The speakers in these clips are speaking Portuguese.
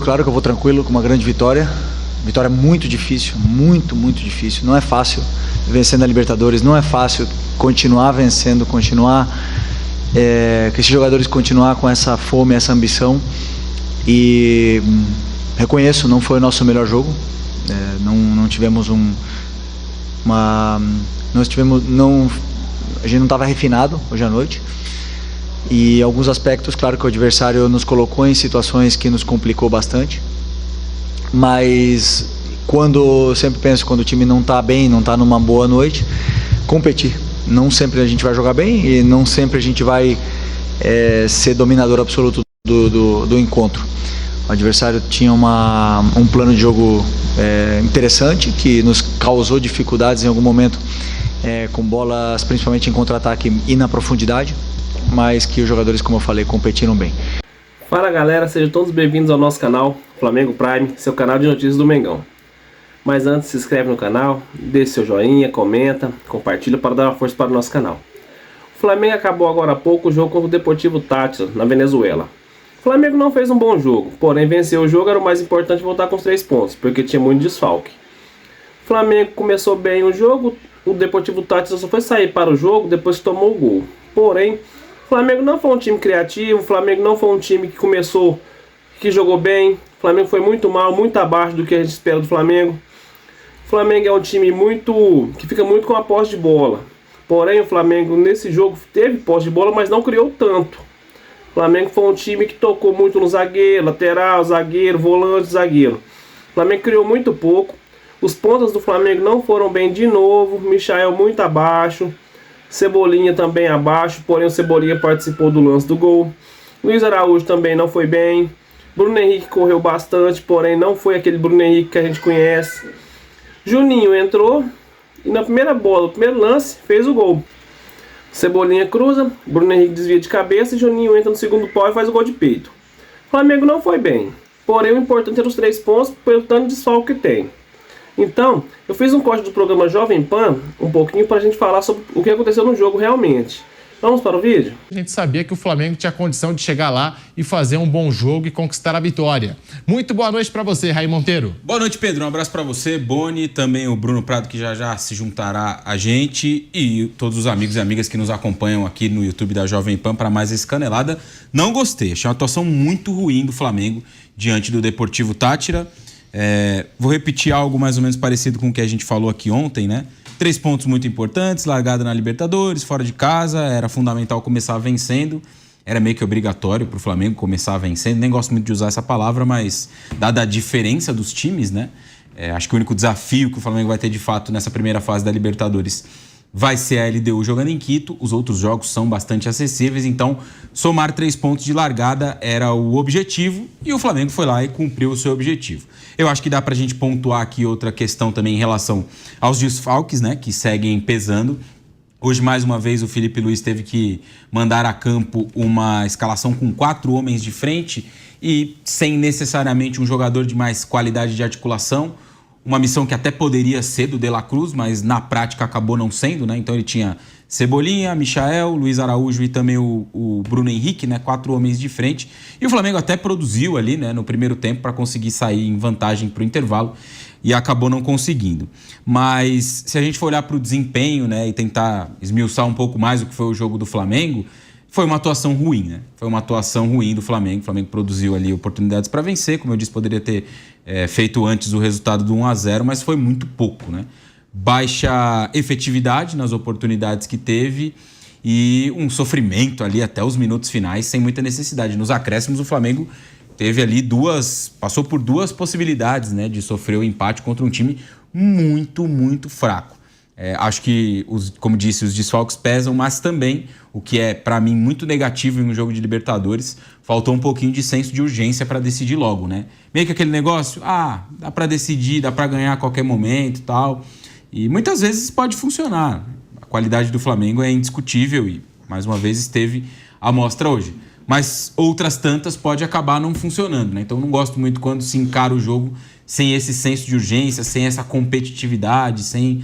Claro que eu vou tranquilo com uma grande vitória. Vitória muito difícil, muito difícil. Não é fácil vencer na Libertadores, não é fácil continuar vencendo, continuar que esses jogadores continuar com essa fome, essa ambição. E reconheço, não foi o nosso melhor jogo. Não tivemos a gente não estava refinado hoje à noite. E alguns aspectos, claro que o adversário nos colocou em situações que nos complicou bastante. Mas eu sempre penso, quando o time não está bem, não está numa boa noite, competir. Não sempre a gente vai jogar bem e não sempre a gente vai ser dominador absoluto do encontro. O adversário tinha um plano de jogo interessante, que nos causou dificuldades em algum momento, com bolas principalmente em contra-ataque e na profundidade, mas que os jogadores, como eu falei, competiram bem. Fala galera, sejam todos bem-vindos ao nosso canal Flamengo Prime, seu canal de notícias do Mengão. Mas antes, se inscreve no canal, deixe seu joinha, comenta, compartilha para dar uma força para o nosso canal. O Flamengo acabou agora há pouco o jogo contra o Deportivo Táchira, na Venezuela. O Flamengo não fez um bom jogo, porém vencer o jogo era o mais importante, voltar com os 3 pontos, porque tinha muito desfalque. O Flamengo começou bem o jogo, o Deportivo Táchira só foi sair para o jogo depois que tomou o gol. Porém, o Flamengo não foi um time criativo, o Flamengo não foi um time que jogou bem. O Flamengo foi muito mal, muito abaixo do que a gente espera do Flamengo. O Flamengo é um time que fica muito com a posse de bola. Porém, o Flamengo nesse jogo teve posse de bola, mas não criou tanto. O Flamengo foi um time que tocou muito no zagueiro, lateral, zagueiro, volante, zagueiro. O Flamengo criou muito pouco. Os pontas do Flamengo não foram bem de novo. Michael muito abaixo. Cebolinha também abaixo, porém o Cebolinha participou do lance do gol. Luiz Araújo também não foi bem. Bruno Henrique correu bastante, porém não foi aquele Bruno Henrique que a gente conhece. Juninho entrou e na primeira bola, no primeiro lance, fez o gol. Cebolinha cruza, Bruno Henrique desvia de cabeça e Juninho entra no segundo pau e faz o gol de peito. O Flamengo não foi bem, porém o importante era os 3 pontos pelo tanto de desfalque que tem. Então, eu fiz um corte do programa Jovem Pan, um pouquinho, para a gente falar sobre o que aconteceu no jogo realmente. Vamos para o vídeo? A gente sabia que o Flamengo tinha condição de chegar lá e fazer um bom jogo e conquistar a vitória. Muito boa noite para você, Raí Monteiro. Boa noite, Pedro. Um abraço para você, Boni, também o Bruno Prado, que já se juntará a gente, e todos os amigos e amigas que nos acompanham aqui no YouTube da Jovem Pan para mais esse Canelada. Não gostei, achei uma atuação muito ruim do Flamengo diante do Deportivo Táchira. Vou repetir algo mais ou menos parecido com o que a gente falou aqui ontem, né? 3 pontos muito importantes, largada na Libertadores, fora de casa, era fundamental começar vencendo, era meio que obrigatório para o Flamengo começar vencendo, nem gosto muito de usar essa palavra, mas dada a diferença dos times, né? Acho que o único desafio que o Flamengo vai ter de fato nessa primeira fase da Libertadores vai ser a LDU jogando em Quito. Os outros jogos são bastante acessíveis, então somar 3 pontos de largada era o objetivo e o Flamengo foi lá e cumpriu o seu objetivo. Eu acho que dá pra gente pontuar aqui outra questão também em relação aos desfalques, né, que seguem pesando. Hoje, mais uma vez, o Felipe Luiz teve que mandar a campo uma escalação com 4 homens de frente e sem necessariamente um jogador de mais qualidade de articulação. Uma missão que até poderia ser do De La Cruz, mas na prática acabou não sendo, né? Então ele tinha Cebolinha, Michael, Luiz Araújo e também o Bruno Henrique, né? 4 homens de frente. E o Flamengo até produziu ali, né, no primeiro tempo para conseguir sair em vantagem para o intervalo e acabou não conseguindo. Mas se a gente for olhar para o desempenho, né, e tentar esmiuçar um pouco mais o que foi o jogo do Flamengo, foi uma atuação ruim, né? Foi uma atuação ruim do Flamengo. O Flamengo produziu ali oportunidades para vencer, como eu disse, poderia ter feito antes o resultado do 1-0, mas foi muito pouco, né? Baixa efetividade nas oportunidades que teve e um sofrimento ali até os minutos finais, sem muita necessidade. Nos acréscimos, o Flamengo teve ali passou por 2 possibilidades, né, de sofrer o empate contra um time muito fraco. Acho que, como disse, os desfalques pesam, mas também, o que é para mim muito negativo em um jogo de Libertadores, faltou um pouquinho de senso de urgência para decidir logo, né? Meio que aquele negócio, dá para decidir, dá para ganhar a qualquer momento e tal. E muitas vezes pode funcionar. A qualidade do Flamengo é indiscutível e, mais uma vez, esteve à mostra hoje. Mas outras tantas pode acabar não funcionando, né? Então não gosto muito quando se encara o jogo sem esse senso de urgência, sem essa competitividade, sem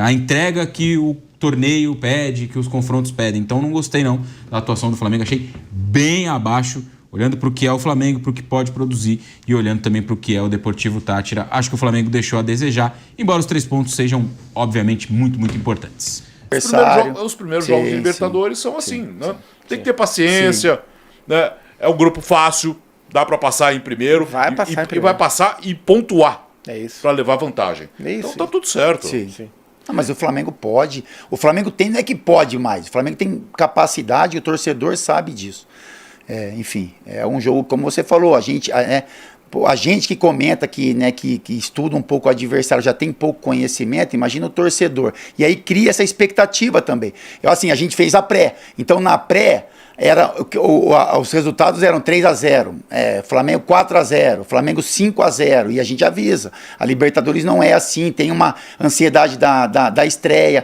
a entrega que o torneio pede, que os confrontos pedem. Então não gostei não da atuação do Flamengo, achei bem abaixo olhando para o que é o Flamengo, para o que pode produzir e olhando também para o que é o Deportivo Táchira. Acho que o Flamengo deixou a desejar, embora os 3 pontos sejam, obviamente, muito, muito importantes. Os primeiros jogos de Libertadores são assim, né? Tem que ter paciência, né? É um grupo fácil, dá para passar em primeiro. Vai passar em primeiro. E vai passar e pontuar. É isso. Para levar vantagem. É isso. Então tá tudo certo. Sim. Não, mas o Flamengo pode. O Flamengo tem, não é que pode mais. O Flamengo tem capacidade, o torcedor sabe disso. Enfim, é um jogo, como você falou, a gente que comenta que estuda um pouco o adversário, já tem pouco conhecimento, imagina o torcedor. E aí cria essa expectativa também. Assim, a gente fez a pré. Então, na pré, os resultados eram 3-0, Flamengo 4-0, Flamengo 5-0, e a gente avisa. A Libertadores não é assim, tem uma ansiedade da estreia,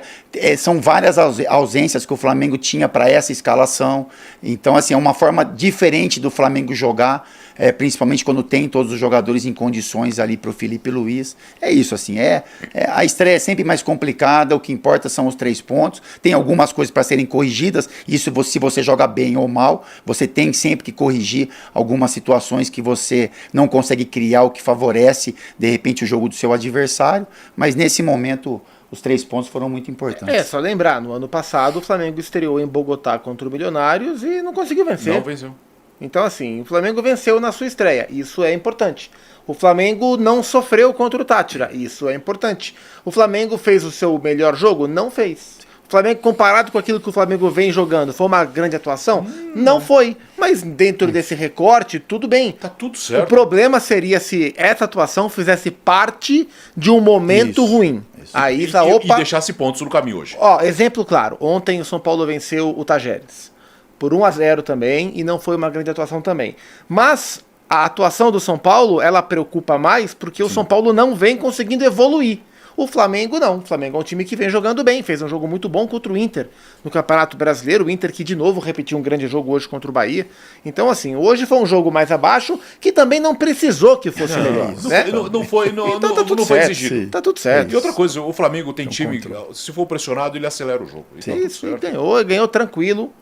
são várias ausências que o Flamengo tinha para essa escalação. Então, assim, é uma forma diferente do Flamengo jogar, principalmente quando tem todos os jogadores em condições ali para o Felipe Luiz. É isso, assim, a estreia é sempre mais complicada, o que importa são os 3 pontos. Tem algumas coisas para serem corrigidas, isso se você joga bem ou mal, você tem sempre que corrigir algumas situações que você não consegue criar, o que favorece, de repente, o jogo do seu adversário, mas nesse momento os 3 pontos foram muito importantes. Só lembrar, no ano passado o Flamengo estreou em Bogotá contra o Milionários e não conseguiu vencer. Não venceu. Então, assim, o Flamengo venceu na sua estreia, isso é importante. O Flamengo não sofreu contra o Táchira, isso é importante. O Flamengo fez o seu melhor jogo? Não fez. O Flamengo, comparado com aquilo que o Flamengo vem jogando, foi uma grande atuação? Não foi. Mas dentro desse recorte, tudo bem. Tá tudo certo. O problema seria se essa atuação fizesse parte de um momento ruim. Isso. Aí, E deixasse pontos no caminho hoje. Exemplo claro. Ontem o São Paulo venceu o Tajeres por 1-0 também, e não foi uma grande atuação também. Mas a atuação do São Paulo, ela preocupa mais porque o São Paulo não vem conseguindo evoluir. O Flamengo não. O Flamengo é um time que vem jogando bem, fez um jogo muito bom contra o Inter no Campeonato Brasileiro. O Inter que de novo repetiu um grande jogo hoje contra o Bahia. Então, assim, hoje foi um jogo mais abaixo, que também não precisou que fosse melhor. Não foi exigido. Tá tudo certo. E outra coisa, o Flamengo tem time, se for pressionado, ele acelera o jogo. Isso, ganhou tranquilo.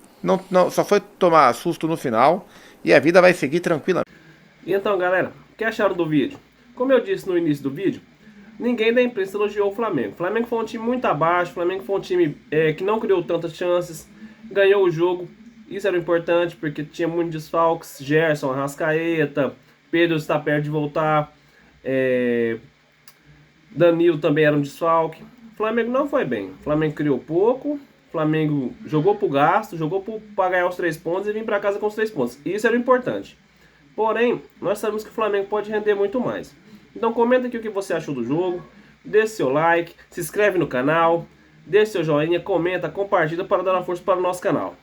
Não, só foi tomar susto no final e a vida vai seguir tranquila. E então, galera, o que acharam do vídeo? Como eu disse no início do vídeo, ninguém da imprensa elogiou o Flamengo. O Flamengo foi um time muito abaixo, o Flamengo foi um time que não criou tantas chances, ganhou o jogo. Isso era importante porque tinha muitos desfalques, Gerson, Arrascaeta, Pedro está perto de voltar, Danilo também era um desfalque. O Flamengo não foi bem, o Flamengo criou pouco. O Flamengo jogou pro gasto, jogou para ganhar os 3 pontos e vir para casa com os 3 pontos. Isso era o importante. Porém, nós sabemos que o Flamengo pode render muito mais. Então comenta aqui o que você achou do jogo, deixe seu like, se inscreve no canal, deixe seu joinha, comenta, compartilha para dar uma força para o nosso canal.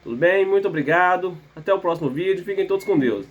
Tudo bem? Muito obrigado. Até o próximo vídeo. Fiquem todos com Deus.